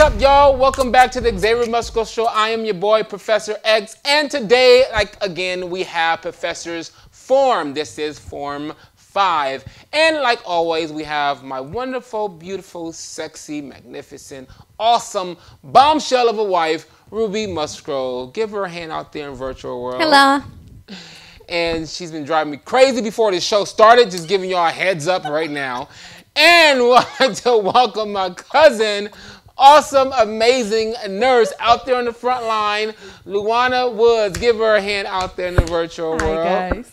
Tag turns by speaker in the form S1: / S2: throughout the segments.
S1: up, y'all? Welcome back to the Xavier Musgrove Show. I am your boy, Professor X, and today, again, we have Professor's Form. This is Form 5. And like always, we have my wonderful, beautiful, sexy, magnificent, awesome bombshell of a wife, Ruby Musgrove. Give her a hand out there in virtual world.
S2: Hello.
S1: And she's been driving me crazy before the show started, just giving y'all a heads up right now. And we'd like to welcome my cousin, awesome, amazing nurse out there on the front line, Lujuana Woods. Give her a hand out there in the virtual world.
S2: Hi, guys.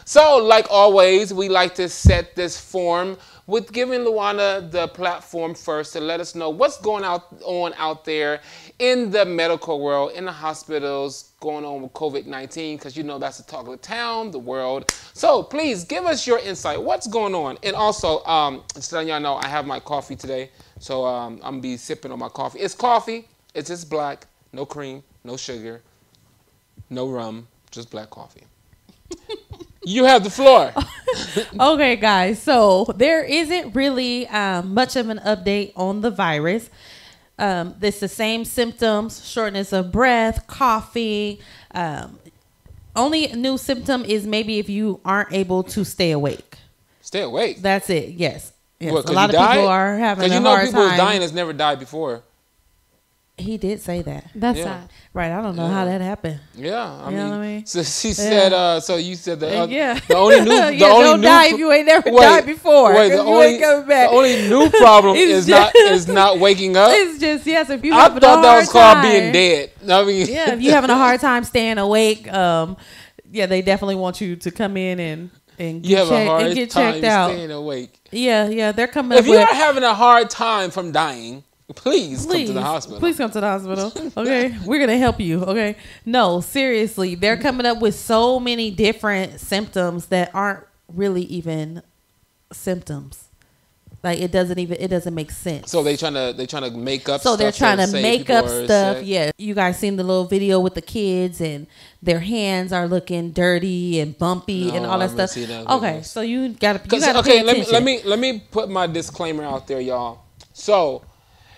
S1: So, like always, we like to set this form with giving Lujuana the platform first to let us know what's going on out there in the medical world, in the hospitals, going on with COVID-19, because you know that's the talk of the town, the world. So please give us your insight. What's going on? And also, just letting y'all know, I have my coffee today, so I'm gonna be sipping on my coffee. It's coffee. It's just black, no cream, no sugar, no rum, just black coffee. You have the floor.
S2: Okay, guys. So there isn't really much of an update on the virus. It's the same symptoms: shortness of breath, coughing. Only new symptom is maybe if you aren't able to stay awake.
S1: Stay awake?
S2: That's it. Yes. Yes.
S1: What,
S2: a lot of people are having a hard time.
S1: Because you know people who's dying that's never died before.
S2: He did say that.
S3: That's sad.
S2: Right. I don't know how that happened.
S1: Yeah. I
S2: You know
S1: mean,
S2: what I mean?
S1: so she said, so you said the
S2: only
S1: new, the
S2: yeah,
S1: only
S2: don't
S1: new,
S2: die if you ain't never died before.
S1: Wait,
S2: the
S1: only new problem is not waking up.
S2: It's just, yes, if you
S1: I
S2: having
S1: thought
S2: a
S1: that
S2: hard
S1: was called
S2: time,
S1: being dead. I mean,
S2: yeah, if you're having a hard time staying awake, yeah, they definitely want you to come in and get checked out.
S1: Staying awake.
S2: Yeah, they're coming.
S1: If you are having a hard time from dying, please come to the hospital.
S2: Please come to the hospital. Okay, we're gonna help you. Okay, no, seriously, they're coming up with so many different symptoms that aren't really even symptoms. Like it doesn't make sense.
S1: So they're trying to make up.
S2: So they're trying to make up stuff.
S1: Sick.
S2: Yeah, you guys seen the little video with the kids and their hands are looking dirty and bumpy and all that stuff. Okay, so you gotta pay attention.
S1: Let me put my disclaimer out there, y'all. So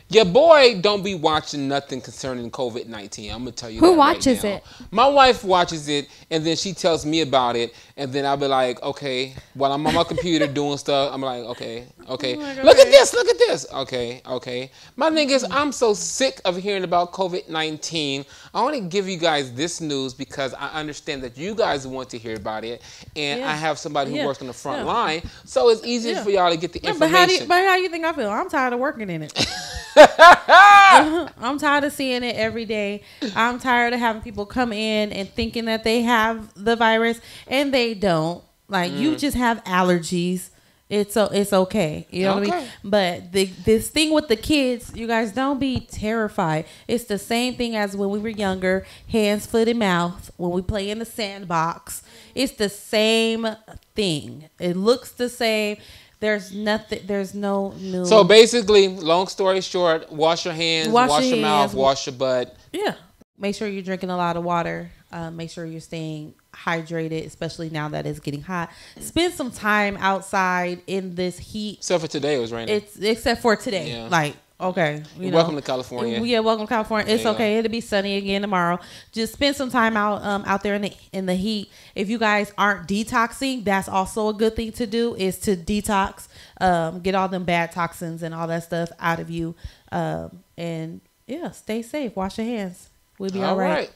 S1: your boy don't be watching nothing concerning COVID-19. I'm gonna tell you.
S3: Who watches it?
S1: My wife watches it, and then she tells me about it, and then I'll be like, okay. While I'm on my computer doing stuff, I'm like, okay. Look at this. Okay. My thing is, I'm so sick of hearing about COVID-19. I want to give you guys this news because I understand that you guys want to hear about it, and I have somebody who works on the front line, so it's easier for y'all to get the information.
S2: But how do you think I feel? I'm tired of working in it. I'm tired of seeing it every day. I'm tired of having people come in and thinking that they have the virus and they don't. Like you just have allergies. It's okay. You know what I mean? But this thing with the kids, you guys don't be terrified. It's the same thing as when we were younger, hands, foot, and mouth. When we play in the sandbox, it's the same thing. It looks the same. There's nothing. There's no new.
S1: So basically, long story short, wash your hands, wash your mouth, wash your butt.
S2: Yeah. Make sure you're drinking a lot of water. Make sure you're staying hydrated, especially now that it's getting hot. Spend some time outside in this heat.
S1: Except for today, it was raining.
S2: Except for today. Yeah. Like, okay.
S1: Welcome to California.
S2: Yeah, welcome to California. It's okay. It'll be sunny again tomorrow. Just spend some time out there in the heat. If you guys aren't detoxing, that's also a good thing to do, is to detox, get all them bad toxins and all that stuff out of you. And yeah, stay safe. Wash your hands. We'll be all right.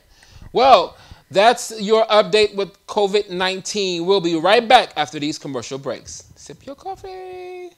S1: Well, that's your update with COVID-19. We'll be right back after these commercial breaks. Sip your coffee.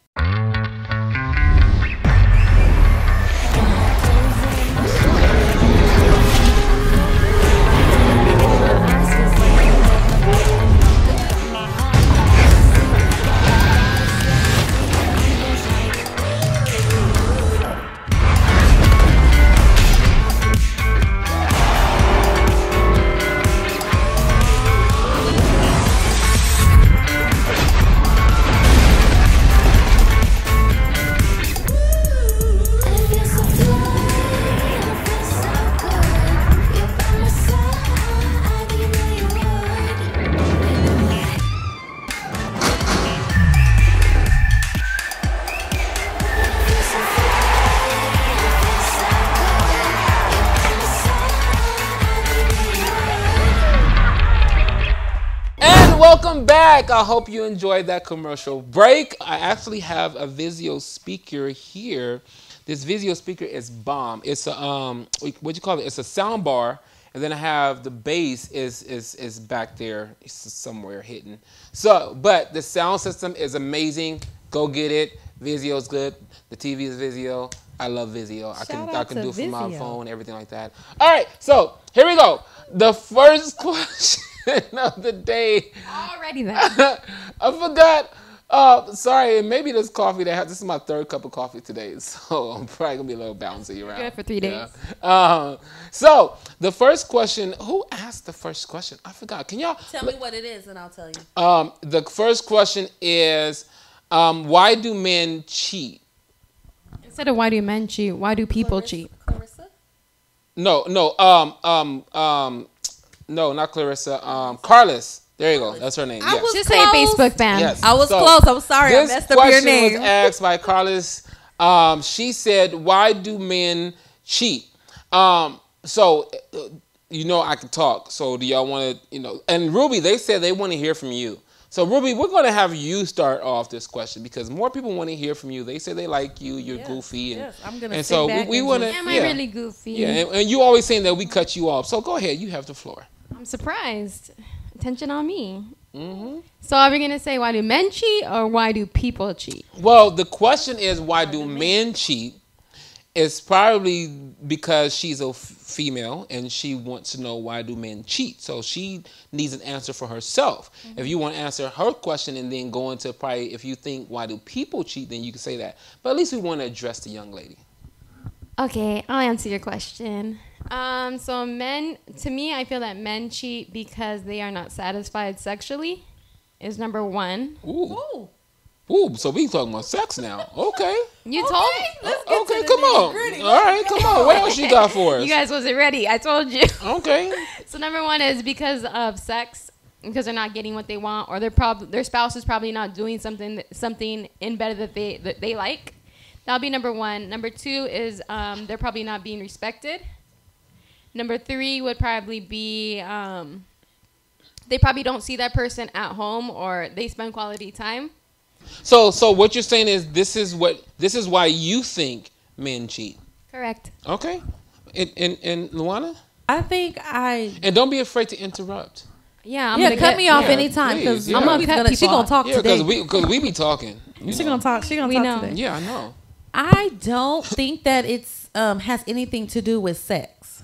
S1: Welcome back. I hope you enjoyed that commercial break. I actually have a Vizio speaker here. This Vizio speaker is bomb. It's a what you call it? It's a sound bar, and then I have the bass is back there. It's somewhere hidden. So, but the sound system is amazing. Go get it. Vizio's good. The TV is Vizio. I love Vizio. I can do it from my phone, everything like that. All right, so here we go. The first question of the day.
S3: Already then.
S1: I forgot. Sorry, maybe this coffee this is my third cup of coffee today, so I'm probably gonna be a little bouncy around.
S3: Good for 3 days.
S1: Yeah. So the first question. Who asked the first question? I forgot. Can y'all
S2: tell me what it is, and I'll tell you.
S1: The first question is, why do men cheat?
S3: Instead of why do men cheat, why do people cheat?
S2: Clarissa?
S1: No, not Clarissa. Carlos. There you go. That's her name. Yes.
S3: Just say Facebook fan.
S1: Yes.
S2: I was close. I'm sorry. I messed up your name.
S1: This question was asked by Carlos. She said, "Why do men cheat?" So I can talk. So do y'all want to, And Ruby, they said they want to hear from you. So Ruby, we're going to have you start off this question because more people want to hear from you. They say they like you. You're goofy, and
S2: I'm gonna.
S1: And so we want to.
S3: Am I really goofy?
S1: Yeah, and you always saying that we cut you off. So go ahead. You have the floor.
S3: I'm surprised. Attention on me.
S1: Mm-hmm.
S3: So are we going to say why do men cheat or why do people cheat?
S1: Well, the question is why do men cheat? It's probably because she's a female and she wants to know why do men cheat. So she needs an answer for herself. Mm-hmm. If you want to answer her question and then go into probably if you think why do people cheat, then you can say that. But at least we want to address the young lady.
S3: Okay, I'll answer your question. So men, to me, I feel that men cheat because they are not satisfied sexually is number one.
S1: Ooh, so we talking about sex now. Okay.
S3: You told me.
S2: Let's get to the
S1: come on.
S2: nitty-gritty.
S1: All right, come on. What else you got for us?
S3: You guys wasn't ready. I told you.
S1: Okay.
S3: So number one is because of sex, because they're not getting what they want, or their spouse is probably not doing something in bed that they like. That'll be number one. Number two is they're probably not being respected. Number three would probably be they probably don't see that person at home or they spend quality time.
S1: So what you're saying is this is why you think men cheat.
S3: Correct.
S1: Okay. And Lujuana?
S2: I think
S1: And don't be afraid to interrupt.
S3: Yeah,
S2: cut me off anytime because
S3: I'm gonna cut people
S2: she gonna
S3: off.
S2: talk today.
S1: because we be talking.
S2: She gonna talk. She gonna talk today.
S1: Yeah, I know.
S2: I don't think that it's has anything to do with sex.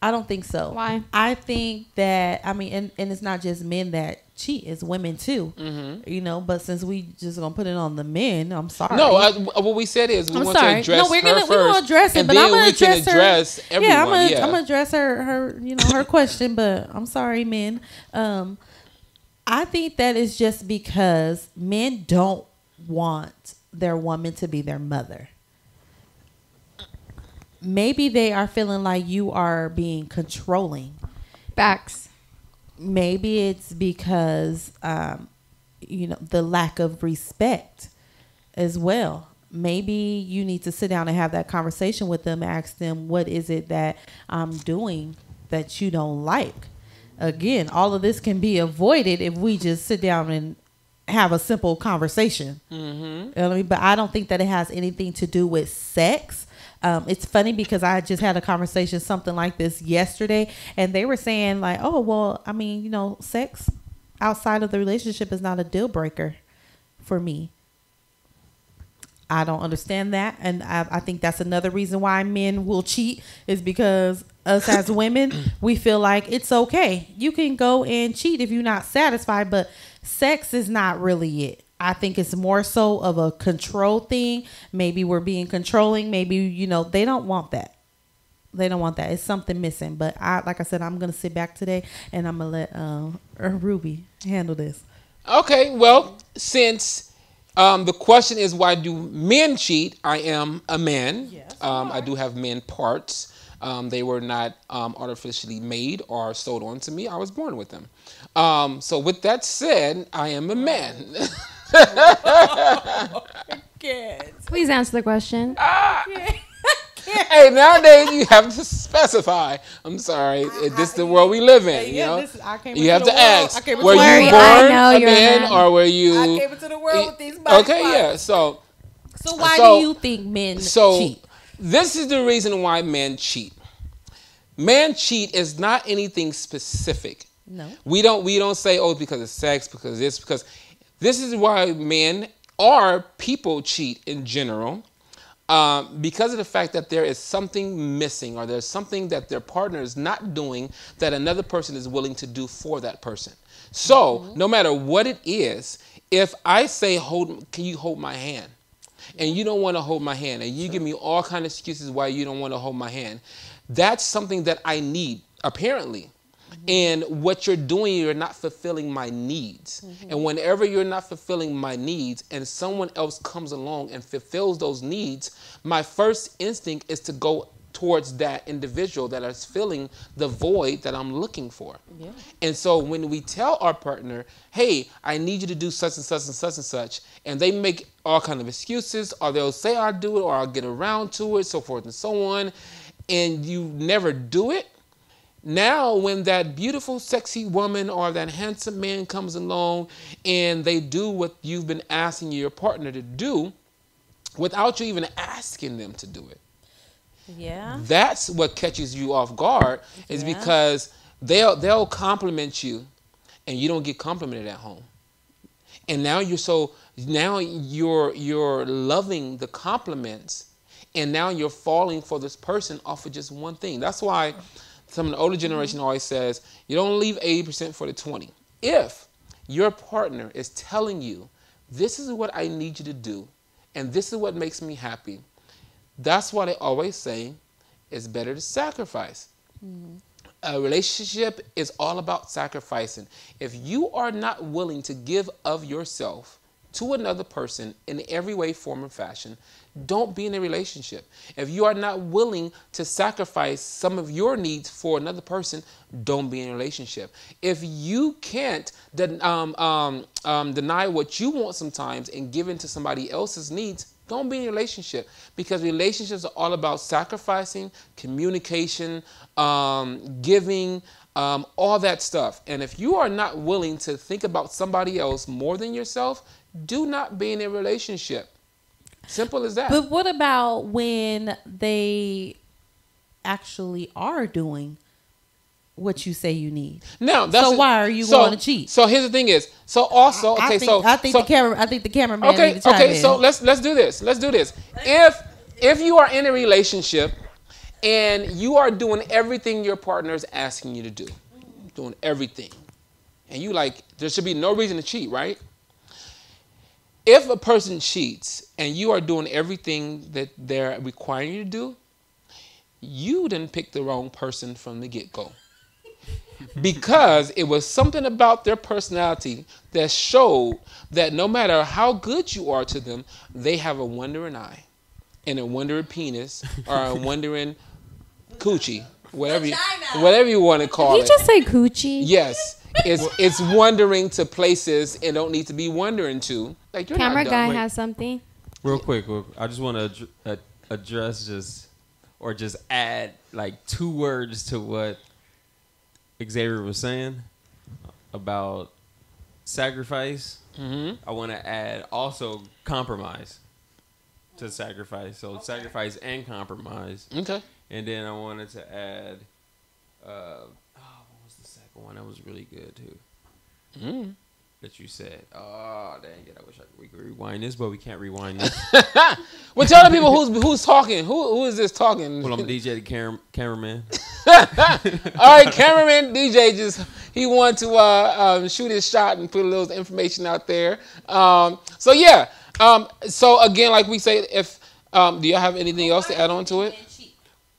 S2: I don't think so.
S3: Why?
S2: I think that and it's not just men that cheat; it's women too. Mm-hmm. But since we just gonna put it on the men, I'm sorry.
S1: No, what we said is we want to address
S2: no, we're gonna address it, but I'm gonna address her.
S1: Everyone.
S2: I'm gonna address her her question. But I'm sorry, men. I think that is just because men don't want their woman to be their mother. Maybe they are feeling like you are being controlling.
S3: Facts.
S2: Maybe it's because, the lack of respect as well. Maybe you need to sit down and have that conversation with them. Ask them, what is it that I'm doing that you don't like? Again, all of this can be avoided if we just sit down and have a simple conversation. Mm-hmm. You know what I mean? But I don't think that it has anything to do with sex. It's funny because I just had a conversation something like this yesterday, and they were saying like, oh, well, sex outside of the relationship is not a deal breaker for me. I don't understand that. And I think that's another reason why men will cheat is because us as women, we feel like it's okay. You can go and cheat if you're not satisfied, but sex is not really it. I think it's more so of a control thing. Maybe we're being controlling. Maybe, they don't want that. They don't want that. It's something missing. But like I said, I'm going to sit back today and I'm going to let Ruby handle this.
S1: Okay. Well, since the question is why do men cheat? I am a man. Yes, I do have men parts. They were not artificially made or sewed onto me. I was born with them. So with that said, I am a man.
S3: Please answer the question.
S1: Hey, nowadays you have to specify. I'm sorry, this is the world we live in. You know, you have to ask. Were you born a man or were you?
S2: I came into the world with these.
S1: Okay, yeah. So
S2: why do you think men cheat?
S1: This is the reason why men cheat. Men cheat is not anything specific.
S2: No.
S1: We don't say, oh, because of sex, because this is why men or people cheat in general. Because of the fact that there is something missing or there's something that their partner is not doing that another person is willing to do for that person. So no matter what it is, if I say, can you hold my hand? And you don't want to hold my hand, and you give me all kind of excuses why you don't want to hold my hand, that's something that I need, apparently. And what you're doing, you're not fulfilling my needs. And whenever you're not fulfilling my needs and someone else comes along and fulfills those needs, my first instinct is to go towards that individual that is filling the void that I'm looking for. Yeah. And so when we tell our partner, hey, I need you to do such and such and such and such, and they make all kind of excuses, or they'll say I'll do it, or I'll get around to it, so forth and so on, and you never do it, now when that beautiful, sexy woman or that handsome man comes along and they do what you've been asking your partner to do without you even asking them to do it. Yeah. That's what catches you off guard, is because they'll compliment you and you don't get complimented at home. And now you're loving the compliments, and now you're falling for this person off of just one thing. That's why some of the older generation always says, you don't leave 80% for the 20. If your partner is telling you, this is what I need you to do, and this is what makes me happy, that's why they always say it's better to sacrifice. A relationship is all about sacrificing. If you are not willing to give of yourself to another person in every way, form, or fashion, don't be in a relationship. If you are not willing to sacrifice some of your needs for another person, don't be in a relationship. If you can't deny what you want sometimes and give in to somebody else's needs, don't be in a relationship, because relationships are all about sacrificing, communication, giving, all that stuff. And if you are not willing to think about somebody else more than yourself, do not be in a relationship. Simple as that.
S2: But what about when they actually are doing what you say you need?
S1: Now,
S2: why are you going to cheat?
S1: So here's the thing is, I think
S2: the cameraman.
S1: Okay,
S2: need to chime in.
S1: So let's do this. Let's do this. If you are in a relationship and you are doing everything your partner is asking you to do, doing everything, and you there should be no reason to cheat, right? If a person cheats and you are doing everything that they're requiring you to do, you didn't pick the wrong person from the get-go. Because it was something about their personality that showed that no matter how good you are to them, they have a wandering eye and a wandering penis or a wandering coochie, whatever you want to call it.
S3: Did you just say coochie?
S1: Yes. It's wandering to places it don't need to be wandering to. Like, you're
S3: Camera
S1: not
S3: guy
S1: dumb.
S3: has something.
S4: Real quick, I just want to address just add 2 words to what Xavier was saying about sacrifice. I want to add also compromise to sacrifice. So sacrifice and compromise. Okay. And then I wanted to add, what was the second one? That was really good too. That you said. Oh, dang it. I wish we could rewind this, but we can't rewind this.
S1: Well, tell the people who's talking. Who is this talking?
S4: Well, I'm DJ the cameraman.
S1: All right, cameraman DJ he wanted to shoot his shot and put a little information out there. So again, like we say, if do you have anything else to add on to it?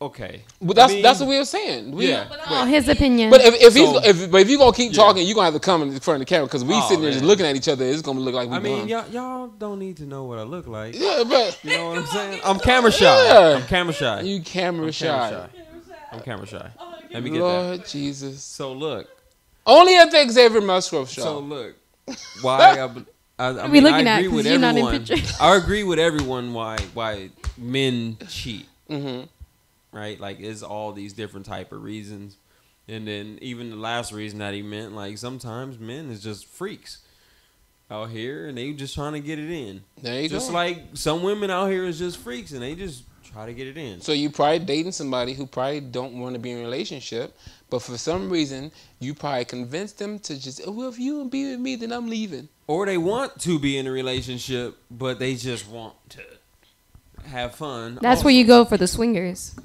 S4: Okay,
S1: but that's what we were saying.
S3: His opinion.
S1: But if you're gonna keep talking, you're gonna have to come in front of the camera, because we sitting there just looking at each other. It's gonna look like we.
S4: Y'all don't need to know what I look like.
S1: Yeah, but
S4: you know what I'm saying. I'm camera shy. Yeah. I'm camera shy.
S1: You camera shy.
S4: I'm camera shy. Let me get
S1: Lord
S4: that.
S1: Jesus.
S4: So look,
S1: only at the Xavier Musgrove Show.
S4: So look, why I mean,
S3: looking
S4: I
S3: at
S4: agree with
S3: you're
S4: everyone.
S3: not in picture.
S4: I agree with everyone why men cheat. right? Like, it's all these different type of reasons. And then even the last reason that he meant, like, sometimes men is just freaks out here, and they just trying to get it in.
S1: There you go.
S4: Just like some women out here is just freaks, and they just try to get it in.
S1: So you probably dating somebody who probably don't want to be in a relationship, but for some reason you probably convinced them to just, oh, well, if you don't be with me, then I'm leaving.
S4: Or they want to be in a relationship, but they just want to have fun.
S3: That's
S4: also,
S3: where you go for the swingers.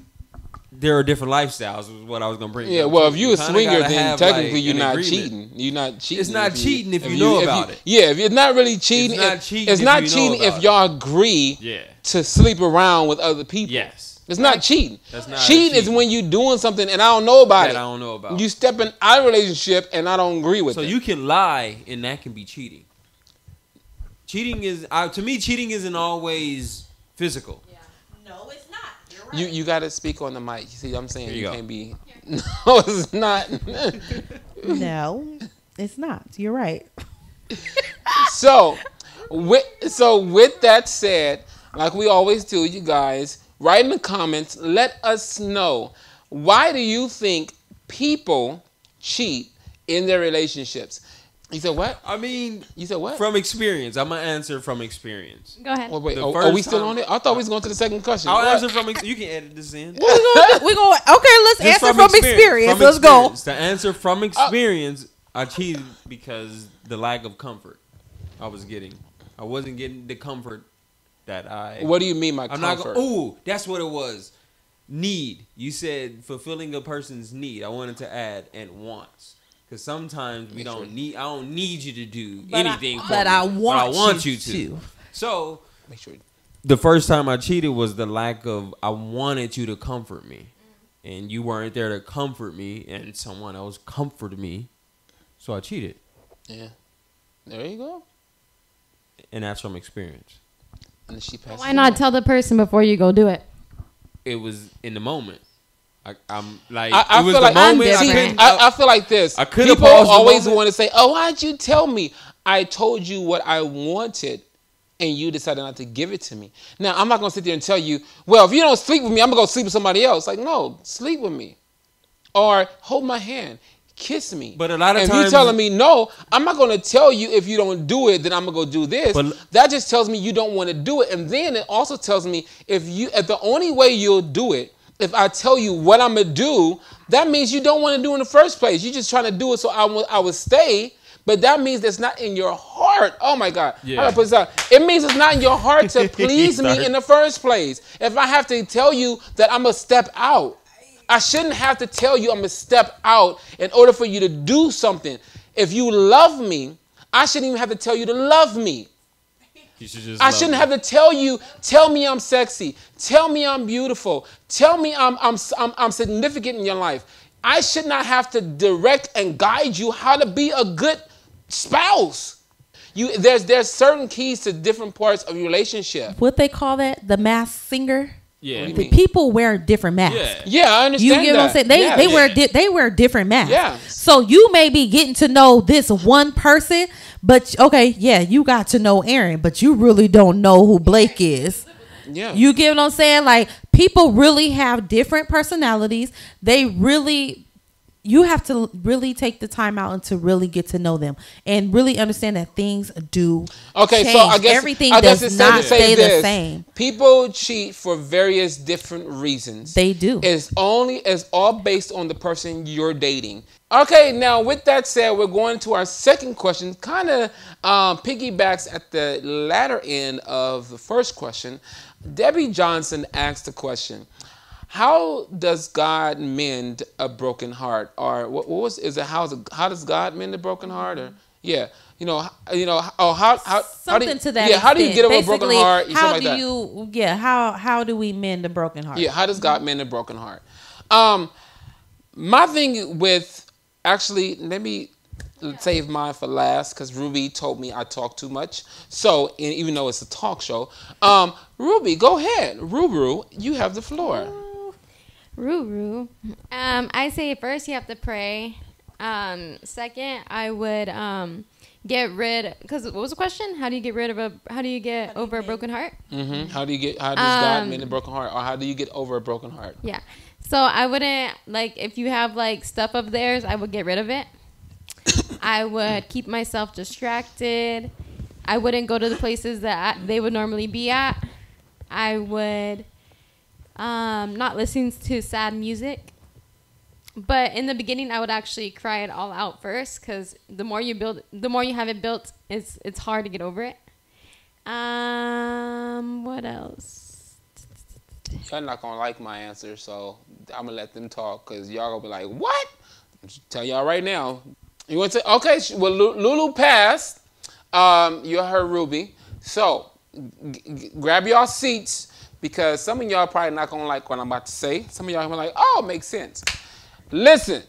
S4: there are different lifestyles, is what I was going to bring
S1: Yeah,
S4: up.
S1: well, if you a
S4: kinda
S1: swinger,
S4: gotta
S1: then
S4: have,
S1: technically
S4: like,
S1: you're
S4: an
S1: not
S4: agreement.
S1: cheating. You're not cheating.
S4: It's not cheating if you know about it.
S1: Yeah, if you're not really cheating.
S4: It's not
S1: It's
S4: cheating
S1: not
S4: if you know
S1: cheating if
S4: about
S1: y'all agree
S4: Yeah.
S1: to sleep around with other people.
S4: Yes.
S1: It's not cheating.
S4: That's not
S1: cheating is
S4: cheating.
S1: when you doing something and I don't know about
S4: That
S1: it.
S4: I don't know about.
S1: You stepping out of a relationship and I don't agree with
S4: So
S1: it.
S4: you can lie, and that can be cheating. Cheating is, to me, cheating isn't always physical.
S2: No, it's not. You're right.
S1: You got to speak on the mic. You see, I'm saying
S4: Here
S1: you
S4: you go.
S1: can't be. No, it's not.
S2: No, it's not. You're right.
S1: So with that said, like we always do, you guys, write in the comments. Let us know, why do you think people cheat in their relationships? You said what?
S4: I mean,
S1: You said what?
S4: from experience. I'm going to answer from experience.
S3: Go ahead.
S1: Wait,
S4: the
S1: are
S4: first
S1: we still
S4: time-
S1: on it? I thought we was going to the second question.
S4: I'll
S1: What?
S4: answer from you can edit this in.
S2: We're going. Okay, let's
S4: Just
S2: answer from experience.
S4: From
S2: Let's go.
S4: experience. To answer from experience, I cheated because the lack of comfort I was getting. I wasn't getting the comfort that I...
S1: What do you mean by
S4: I'm
S1: comfort?
S4: not going... Ooh, that's what it was. Need. You said fulfilling a person's need. I wanted to add and wants. Because sometimes we don't need... I don't need you to do anything for me.
S2: I want
S4: you to. So,
S1: Make sure.
S4: the first time I cheated was the lack of... I wanted you to comfort me. And you weren't there to comfort me. And someone else comforted me. So I cheated.
S1: Yeah. There you go.
S4: And that's from experience.
S1: And then she passes
S3: Why not tell the person before you go do it?
S4: It was in the moment. I'm like,
S1: I
S4: it was
S1: feel
S4: the
S1: like
S4: moment.
S3: I'm
S1: I feel like this.
S4: I could've
S1: People
S4: paused the
S1: always
S4: moment.
S1: want to say, "Oh, why'd you tell me? I told you what I wanted, and you decided not to give it to me." Now, I'm not gonna sit there and tell you, "Well, if you don't sleep with me, I'm gonna go sleep with somebody else." Like, no, sleep with me, or hold my hand, kiss me.
S4: But a lot of
S1: and
S4: times-
S1: you telling me no, I'm not gonna tell you if you don't do it, then I'm gonna go do this.
S4: But-
S1: that just tells me you don't want to do it, and then it also tells me if the only way you'll do it. If I tell you what I'm going to do, that means you don't want to do it in the first place. You're just trying to do it so I would stay. But that means that's not in your heart. Oh, my God.
S4: Yeah.
S1: I gotta put this out. It means it's not in your heart to please me
S4: Sorry.
S1: in the first place. If I have to tell you that I'm going to step out, I shouldn't have to tell you I'm going to step out in order for you to do something. If you love me, I shouldn't even have to tell you to love me.
S4: You should just
S1: I shouldn't have to tell you, tell me I'm sexy, tell me I'm beautiful, tell me I'm significant in your life. I should not have to direct and guide you how to be a good spouse. There's certain keys to different parts of your relationship.
S2: What they call that? The masked singer.
S4: Yeah.
S1: What do you
S2: The
S1: mean?
S2: people wear different masks.
S4: Yeah.
S1: Yeah, I
S2: You
S1: understand
S2: get what I'm saying? They wear different masks.
S1: Yeah.
S2: So you may be getting to know this one person, but okay, yeah, you got to know Aaron, but you really don't know who Blake is.
S1: Yeah.
S2: You get what I'm saying? Like, people really have different personalities. You have to really take the time out and to really get to know them and really understand that things do
S1: Okay,
S2: change.
S1: so I guess
S2: everything
S1: it's
S2: does
S1: safe
S2: not
S1: to say
S2: stay the
S1: this.
S2: same.
S1: People cheat for various different reasons.
S2: They do.
S1: It's all based on the person you're dating. Okay, now with that said, we're going to our second question. Kind of piggybacks at the latter end of the first question. Debbie Johnson asked the question: how does God mend a broken heart? Or how does God mend a broken heart? Or
S2: Something to that
S1: how do you
S2: extent.
S1: get over a broken
S2: Basically,
S1: heart?
S2: How
S1: Something
S2: do
S1: like that.
S2: how do we mend a broken heart?
S1: Yeah, how does God mend a broken heart? My thing with, actually, let me save mine for last because Ruby told me I talk too much. So, and even though it's a talk show, Ruby, go ahead. Ruru, you have the floor.
S3: Ruru. I say first you have to pray Second, I would get rid. Because what was the question? How do you get over a broken heart?
S1: Mm-hmm. How does God mend a broken heart, or how do you get over a broken heart?
S3: Yeah. So I wouldn't if you have stuff of theirs, I would get rid of it. I would keep myself distracted. I wouldn't go to the places that they would normally be at. I would not listen to sad music. But in the beginning, I would actually cry it all out first, because the more you have it built, it's hard to get over it. What else?
S1: Y'all not gonna like my answer, so I'm gonna let them talk, because y'all gonna be like, what? I'll tell y'all right now. You want to say, okay, well, Lulu passed. You heard Ruby. So grab y'all seats, because some of y'all probably not gonna like what I'm about to say. Some of y'all gonna be like, oh, it makes sense. Listen.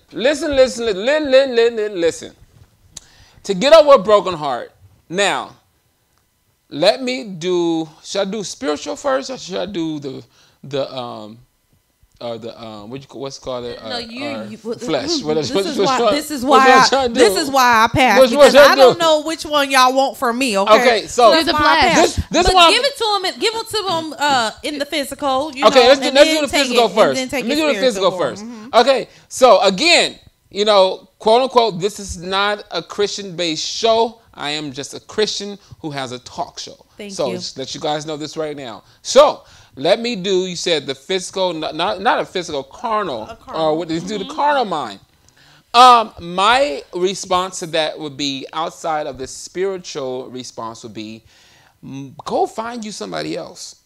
S1: To get over a broken heart. Now, should I do spiritual first, or should I do what's called it? Flesh.
S2: This is why I passed, because I don't know which one y'all want from me.
S1: Okay, so
S3: do the flesh.
S1: Give
S2: it to them in the physical.
S1: Okay, let's do the physical first. Let me do the physical first. Mm-hmm. Okay, so again, quote unquote, this is not a Christian-based show. I am just a Christian who has a talk show. So just let you guys know this right now. So let me do. You said the physical, not a physical, carnal. Or what? Do the carnal mind. My response to that would be, outside of the spiritual response, would be, go find you somebody else.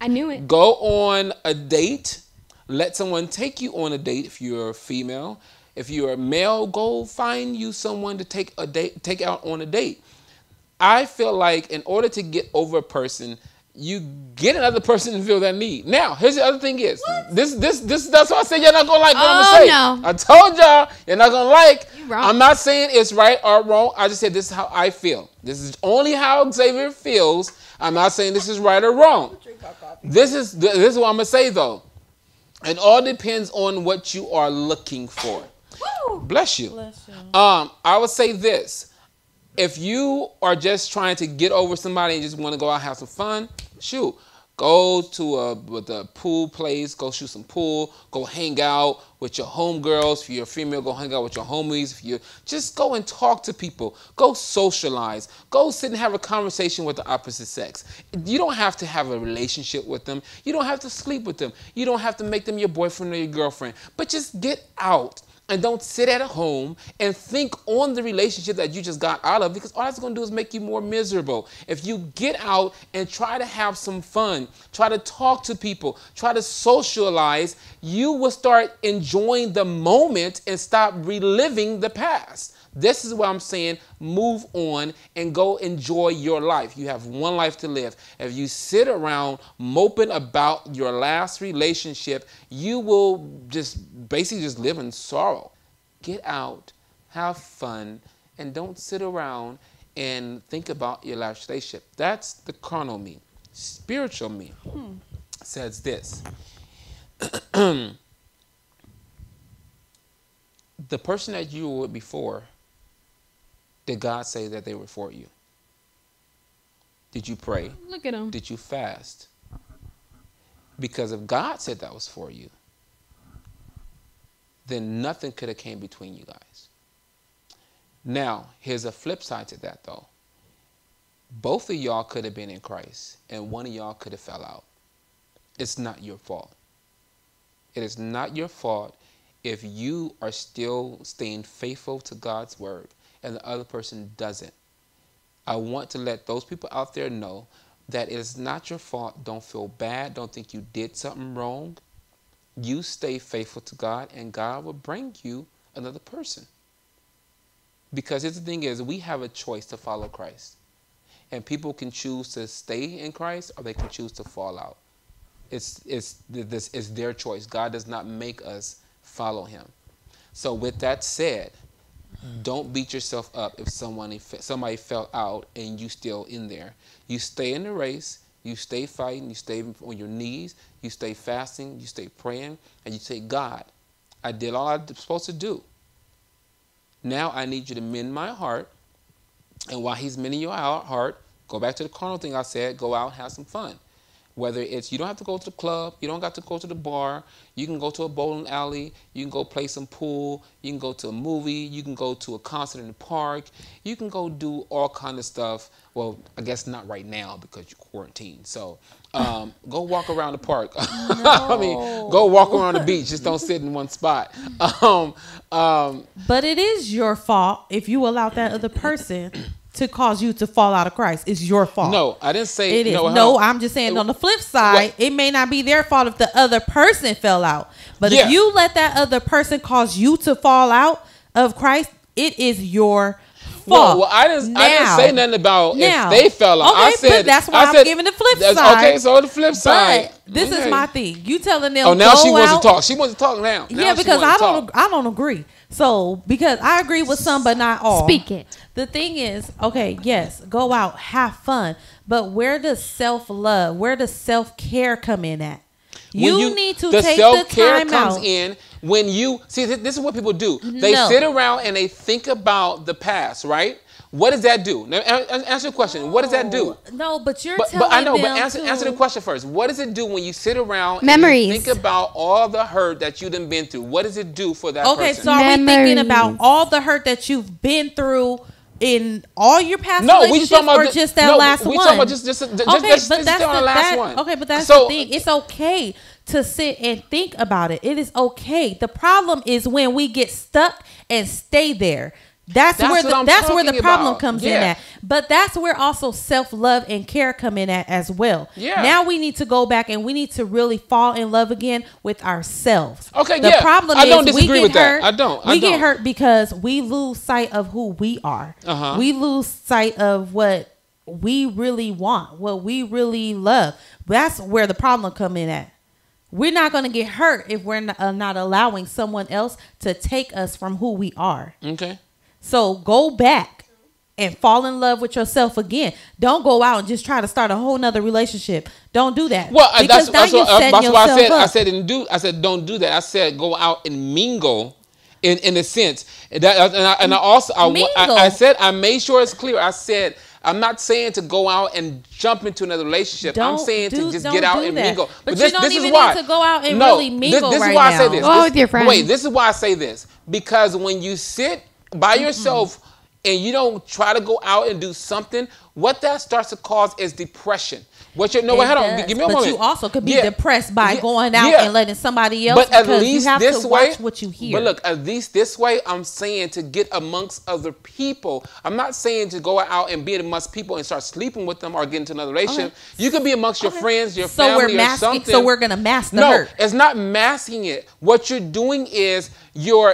S3: I knew it.
S1: Go on a date. Let someone take you on a date if you're a female. If you're a male, go find you someone to take out on a date. I feel like in order to get over a person, you get another person to feel that need. Now, here's the other thing is, that's why I say you're not going to like what I'm going to say.
S3: No.
S1: I told y'all you're not going to like.
S3: You're wrong.
S1: I'm not saying it's right or wrong. I just said this is how I feel. This is only how Xavier feels. I'm not saying this is right or wrong. This is what I'm going to say, though. It all depends on what you are looking for.
S3: Woo!
S1: Bless you. I would say this. If you are just trying to get over somebody and just want to go out and have some fun, shoot. Go to the pool place, go shoot some pool, go hang out with your homegirls. If you're a female, go hang out with your homies. If you just go and talk to people, go socialize, go sit and have a conversation with the opposite sex. You don't have to have a relationship with them. You don't have to sleep with them. You don't have to make them your boyfriend or your girlfriend. But just get out. And don't sit at home and think on the relationship that you just got out of, because all that's going to do is make you more miserable. If you get out and try to have some fun, try to talk to people, try to socialize, you will start enjoying the moment and stop reliving the past. This is what I'm saying. Move on and go enjoy your life. You have one life to live. If you sit around moping about your last relationship, you will basically just live in sorrow. Get out, have fun, and don't sit around and think about your last relationship. That's the carnal me. Spiritual me says this. The person that you were with before, did God say that they were for you? Did you pray?
S3: Look at them.
S1: Did you fast? Because if God said that was for you, then nothing could have came between you guys. Now, here's a flip side to that, though. Both of y'all could have been in Christ, and one of y'all could have fell out. It's not your fault. It is not your fault if you are still staying faithful to God's word and the other person doesn't. I want to let those people out there know that it is not your fault. Don't feel bad. Don't think you did something wrong. You stay faithful to God, and God will bring you another person. Because here's the thing is, we have a choice to follow Christ. And people can choose to stay in Christ, or they can choose to fall out. It's their choice. God does not make us follow him. So with that said, don't beat yourself up if somebody fell out and you still in there. You stay in the race. You stay fighting. You stay on your knees. You stay fasting. You stay praying. And you say, God, I did all I was supposed to do. Now I need you to mend my heart. And while he's mending your heart, go back to the carnal thing I said, go out and have some fun. Whether it's, you don't have to go to the club, you don't got to go to the bar, you can go to a bowling alley, you can go play some pool, you can go to a movie, you can go to a concert in the park, you can go do all kind of stuff. Well, I guess not right now because you're quarantined. So go walk around the park.
S2: No.
S1: I mean, go walk around the beach. Just don't sit in one spot.
S2: But it is your fault if you allow that other person to cause you to fall out of Christ. It's your fault.
S1: No, I didn't say
S2: it is.
S1: No,
S2: I'm just saying on the flip side, it may not be their fault if the other person fell out. But if you let that other person cause you to fall out of Christ, it is your fault.
S1: No, well, I didn't say nothing about if they fell out.
S2: Okay,
S1: I said,
S2: but that's why I'm giving the flip side.
S1: Okay, so the flip side.
S2: But this is my thing. You telling them,
S1: oh, now
S2: go
S1: she wants
S2: out.
S1: to talk. She wants to talk now.
S2: Yeah, because I don't agree. So, because I agree with some, but not all.
S3: Speak it.
S2: The thing is, okay, yes, go out, have fun. But where does self-love, where does self-care come in at? You need to take the time out. The self-care comes in when you, see, this is what people do. They sit around and they think about the past, right? What does that do? Now, answer the question. What does that do? No, but you're telling
S1: I know,
S2: them
S1: but answer the question first. What does it do when you sit around
S3: Memories.
S1: and think about all the hurt that you've been through? What does it do for that person?
S2: Okay, so are we thinking about all the hurt that you've been through in all your past relationships, or just that last one?
S1: We talking about just the last one.
S2: Okay, but that's the thing. It's okay to sit and think about it. It is okay. The problem is when we get stuck and stay there. That's where the problem comes in at. But that's where also self-love and care come in at as well. Yeah. Now we need to go back and we need to really fall in love again with ourselves.
S1: Okay,
S2: the problem
S1: I
S2: is
S1: don't disagree with
S2: hurt.
S1: that.
S2: We get hurt because we lose sight of who we are. We lose sight of what we really want, what we really love. That's where the problem come in at. We're not going to get hurt if we're not allowing someone else to take us from who we are.
S1: Okay.
S2: So go back and fall in love with yourself again. Don't go out and just try to start a whole nother relationship. Don't do that.
S1: Well, that's why I said don't do that. I said go out and mingle in a sense. I said I made sure it's clear. I said I'm not saying to go out and jump into another relationship. I'm saying to just get out and mingle.
S2: But you don't even need to go out and really mingle
S1: this
S2: right
S1: is why
S2: now.
S1: I say this.
S3: Go out with your friends.
S1: Wait, this is why I say this. Because when you sit by yourself and you don't try to go out and do something, what that starts to cause is depression. Hold on, give me a moment.
S2: But you also could be depressed by going out and letting somebody else.
S1: But at least
S2: you have
S1: this
S2: to
S1: way,
S2: watch what you hear.
S1: But look, at least this way, I'm saying to get amongst other people. I'm not saying to go out and be amongst people and start sleeping with them or get into another relationship. Okay. You could be amongst your friends, your family, or something.
S2: So we're gonna mask the hurt.
S1: No, it's not masking it. What you're doing is you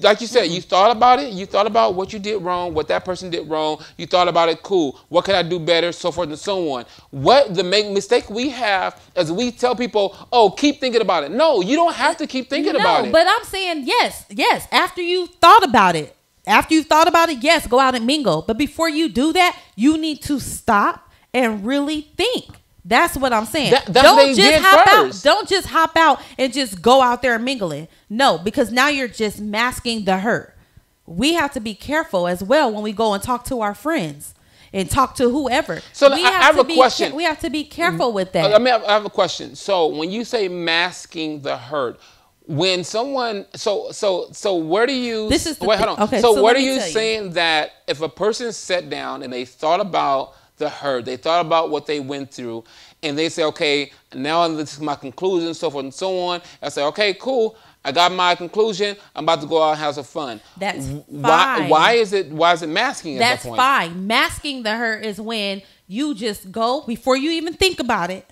S1: like you said, you thought about it. You thought about what you did wrong, what that person did wrong. You thought about it. Cool. What can I do better? So forth and so on. What the mistake we have is we tell people, oh, keep thinking about it. No, you don't have to keep thinking about it.
S2: But I'm saying yes. After you thought about it, yes, go out and mingle. But before you do that, you need to stop and really think. That's what I'm saying. Don't just hop out and just go out there and mingling. No, because now you're just masking the hurt. We have to be careful as well when we go and talk to our friends and talk to whoever.
S1: So I have a question.
S2: We have to be careful with that.
S1: I have a question. So when you say masking the hurt, when someone, so where do you? This is hold on. Okay, so what are you saying that if a person sat down and they thought about the hurt, they thought about what they went through, and they say, okay, now this is my conclusion, so forth and so on. I say, okay, cool. I got my conclusion. I'm about to go out and have some fun.
S2: That's fine.
S1: Why is it masking at that point?
S2: That's fine. Masking the hurt is when you just go, before you even think about it,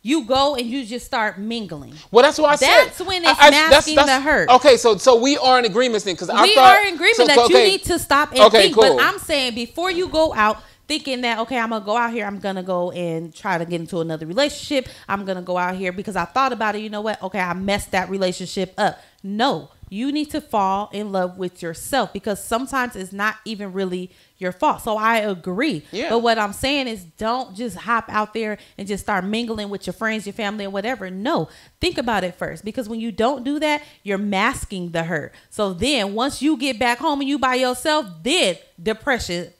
S2: you go and you just start mingling.
S1: Well, that's what I said.
S2: That's when it's masking the hurt.
S1: Okay, so we are in agreement then, because
S2: we are in agreement that you need to stop and think. Cool. But I'm saying before you go out, thinking that, okay, I'm going to go out here. I'm going to go and try to get into another relationship. I'm going to go out here because I thought about it. You know what? Okay, I messed that relationship up. No, You need to fall in love with yourself, because sometimes it's not even really your fault. So I agree.
S1: Yeah.
S2: But what I'm saying is, don't just hop out there and just start mingling with your friends, your family, and whatever. No, think about it first, because when you don't do that, you're masking the hurt. So then once you get back home and you by yourself, then depression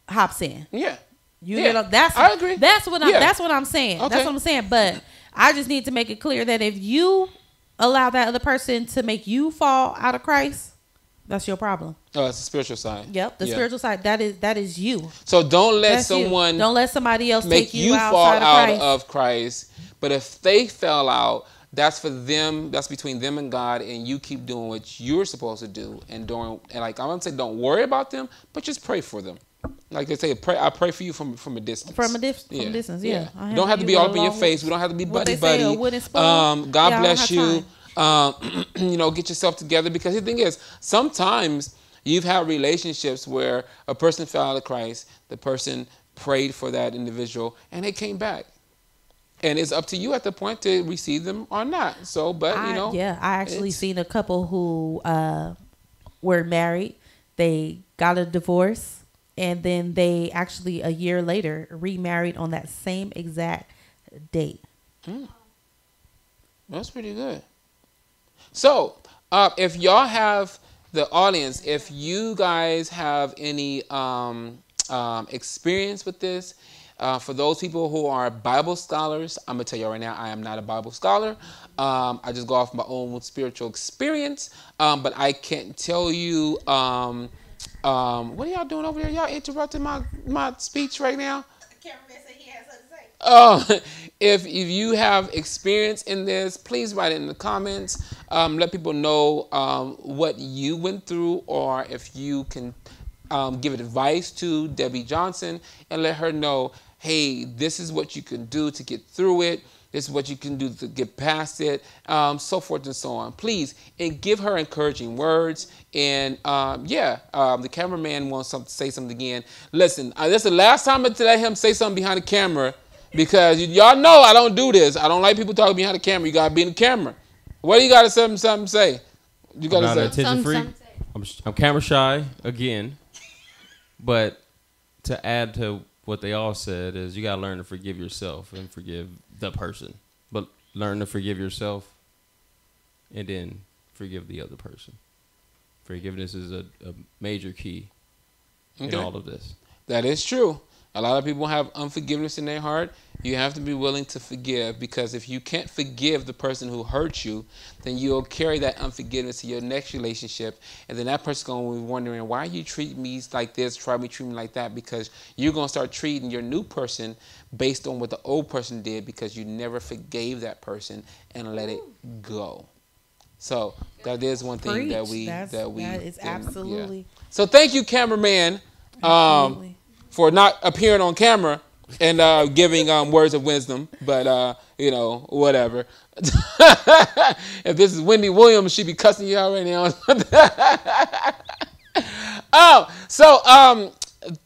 S2: hops in.
S1: Yeah.
S2: I
S1: agree.
S2: That's what I'm saying.
S1: Okay.
S2: That's what I'm saying. But I just need to make it clear that if you allow that other person to make you fall out of Christ, that's your problem.
S1: Oh, it's the spiritual side.
S2: Yep, the spiritual side. That is you.
S1: So don't let
S2: don't let somebody else
S1: make
S2: take you
S1: fall
S2: out
S1: of Christ. But if they fell out, that's for them. That's between them and God, and you keep doing what you're supposed to do. And like I wouldn't say don't worry about them, but just pray for them. Like they say, I pray for you from a distance.
S2: From a distance, yeah.
S1: You don't have to be all up in your face. We don't have to be buddy. God bless you. Get yourself together, because the thing is, sometimes you've had relationships where a person fell out of Christ, the person prayed for that individual, and they came back. And it's up to you at the point to receive them or not. So,
S2: I actually seen a couple who were married. They got a divorce. And then they actually a year later remarried on that same exact date.
S1: That's pretty good. So, if y'all have the audience, if you guys have any experience with this, for those people who are Bible scholars, I'm going to tell you right now, I am not a Bible scholar. I just go off my own spiritual experience. But I can't tell you... what are y'all doing over there? Y'all interrupting my speech right now? The cameraman said he has something to say. If you have experience in this, please write it in the comments. Let people know what you went through, or if you can give advice to Debbie Johnson and let her know, hey, this is what you can do to get through it. This is what you can do to get past it, so forth and so on. Please, and give her encouraging words. And the cameraman wants to say something again. Listen, this is the last time I let him say something behind the camera, because y'all know I don't do this. I don't like people talking behind the camera. You gotta be in the camera. What do you gotta something say? You gotta say.
S4: Attention freak. I'm camera shy again, but to add to what they all said is you gotta learn to forgive yourself and forgive the person, but learn to forgive yourself and then forgive the other person. Forgiveness is a major key in all of this.
S1: That is true. A lot of people have unforgiveness in their heart. You have to be willing to forgive, because if you can't forgive the person who hurt you, then you'll carry that unforgiveness to your next relationship, and then that person's going to be wondering, why you treat me like this, try me treat me like that, because you're going to start treating your new person based on what the old person did, because you never forgave that person and let it go. So that is one thing that is absolutely. Yeah. So thank you, cameraman, for not appearing on camera and giving words of wisdom. But whatever. If this is Wendy Williams, she'd be cussing you out right now.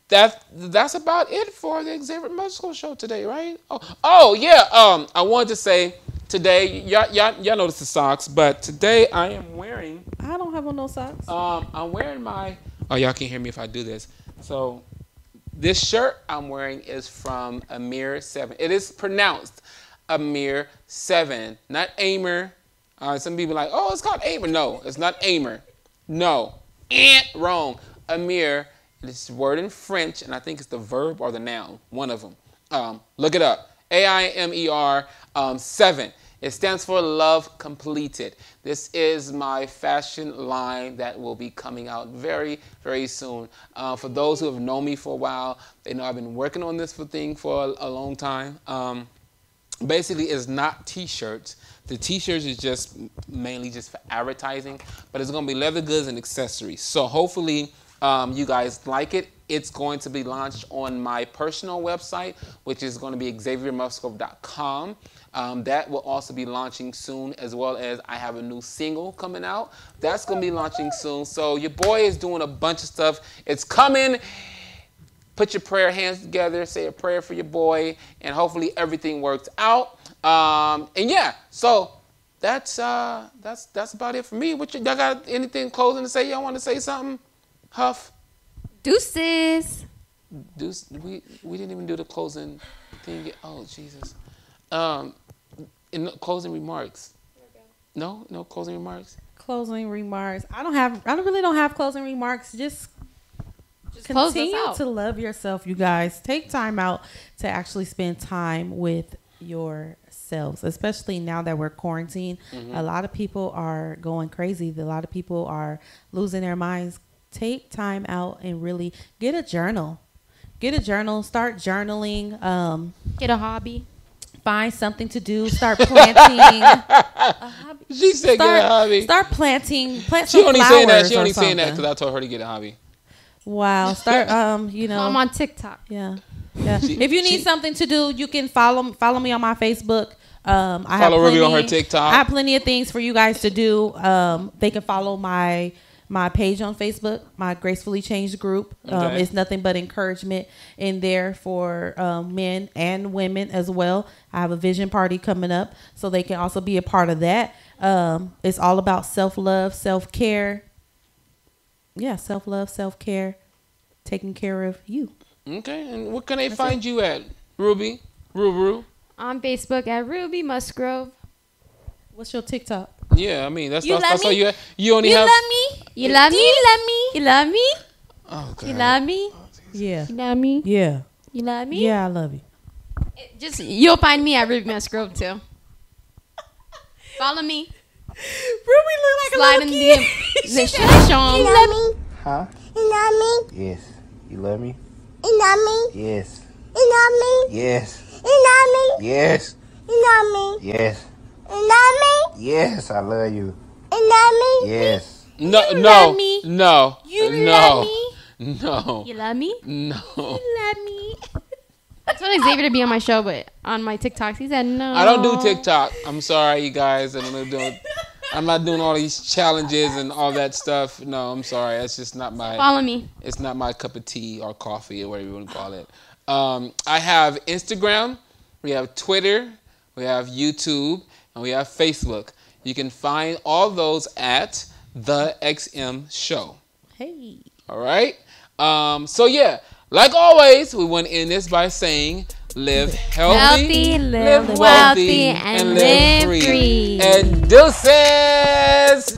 S1: That's about it for the Xavier Musgrove Show today, right? I wanted to say today, y'all notice the socks, but today I am wearing.
S2: I don't have on no socks.
S1: I'm wearing my. Oh, y'all can hear me if I do this. So this shirt I'm wearing is from Amir 7. It is pronounced Amir 7, not Amer. Some people are like, oh, it's called Amer. No, it's not Amer. No, wrong. Amir. It's a word in French, and I think it's the verb or the noun, one of them. Look it up. AIMER 7. It stands for Love Completed. This is my fashion line that will be coming out very, very soon. For those who have known me for a while, they know I've been working on this thing for a long time. Basically, it's not T-shirts. The T-shirts is just mainly just for advertising, but it's going to be leather goods and accessories. So hopefully you guys like it. It's going to be launched on my personal website, which is going to be xaviermusgrove.com. That will also be launching soon, as well as I have a new single coming out. That's going to be launching soon. So your boy is doing a bunch of stuff. It's coming. Put your prayer hands together, say a prayer for your boy, and hopefully everything works out. So that's about it for me. What y'all got anything closing to say? Y'all want to say something? Huff?
S3: Deuces.
S1: We didn't even do the closing thing yet. Oh, Jesus. In closing remarks. No closing remarks.
S2: Closing remarks. I really don't have closing remarks. Just continue to love yourself, you guys. Take time out to actually spend time with yourselves, especially now that we're quarantined. A lot of people are going crazy. A lot of people are losing their minds. Take time out and really get a journal. Start journaling.
S3: Get a hobby.
S2: Find something to do. Start planting. A hobby.
S1: She said get a hobby.
S2: Start planting. Plant
S1: She
S2: some
S1: only
S2: flowers
S1: saying that. She
S2: or
S1: only saying that
S2: something.
S1: because I told her to get a hobby.
S2: Wow. Start.
S3: I'm on TikTok.
S2: Yeah. If you need something to do, you can follow me on my Facebook. I
S1: Follow Ruby on her TikTok.
S2: I have plenty of things for you guys to do. They can follow my page on Facebook, my Gracefully Changed group.
S1: Okay.
S2: It's nothing but encouragement in there for men and women as well. I have a vision party coming up, so they can also be a part of that. It's all about self-love, self-care. Yeah, self-love, self-care, taking care of you.
S1: Okay, and what can they find you at, Ruby? Ruru?
S3: On Facebook at Ruby Musgrove.
S2: What's your TikTok?
S1: Yeah, I mean that's
S3: You
S1: all
S3: love me?
S1: you only have.
S3: love me? You love me? You love me? You love me?
S1: Oh, God.
S3: You love me?
S2: Yeah.
S3: You love me?
S2: Yeah.
S3: You love me?
S2: Yeah, I love you.
S3: You'll find me at Ruby Musgrove too. Follow me.
S2: Ruby look like
S3: Slide
S2: a
S3: in
S2: little
S3: the
S2: kid.
S3: DM. Show 'em.
S5: You love me?
S6: Huh?
S5: You love me?
S6: Yes. You love me?
S5: You love me?
S6: Yes.
S5: You love me?
S6: Yes.
S5: You love me?
S6: Yes.
S5: You love me?
S6: Yes.
S5: You love me?
S6: Yes, I love you.
S5: You love me?
S6: Yes.
S1: No,
S3: love me?
S1: no,
S3: You
S1: no,
S3: love me?
S1: no,
S3: You love me?
S1: no.
S3: Love me. I told Xavier to be on my show, but on my TikToks, he said no.
S1: I don't do TikTok. I'm sorry, you guys. I'm not doing all these challenges and all that stuff. No, I'm sorry. That's just not my.
S3: Follow me.
S1: It's not my cup of tea or coffee or whatever you want to call it. I have Instagram, we have Twitter, we have YouTube, and we have Facebook. You can find all those at The XM Show.
S2: Hey.
S1: All right? So, yeah, like always, we want to end this by saying live healthy,
S3: Live wealthy, and live free.
S1: And deuces!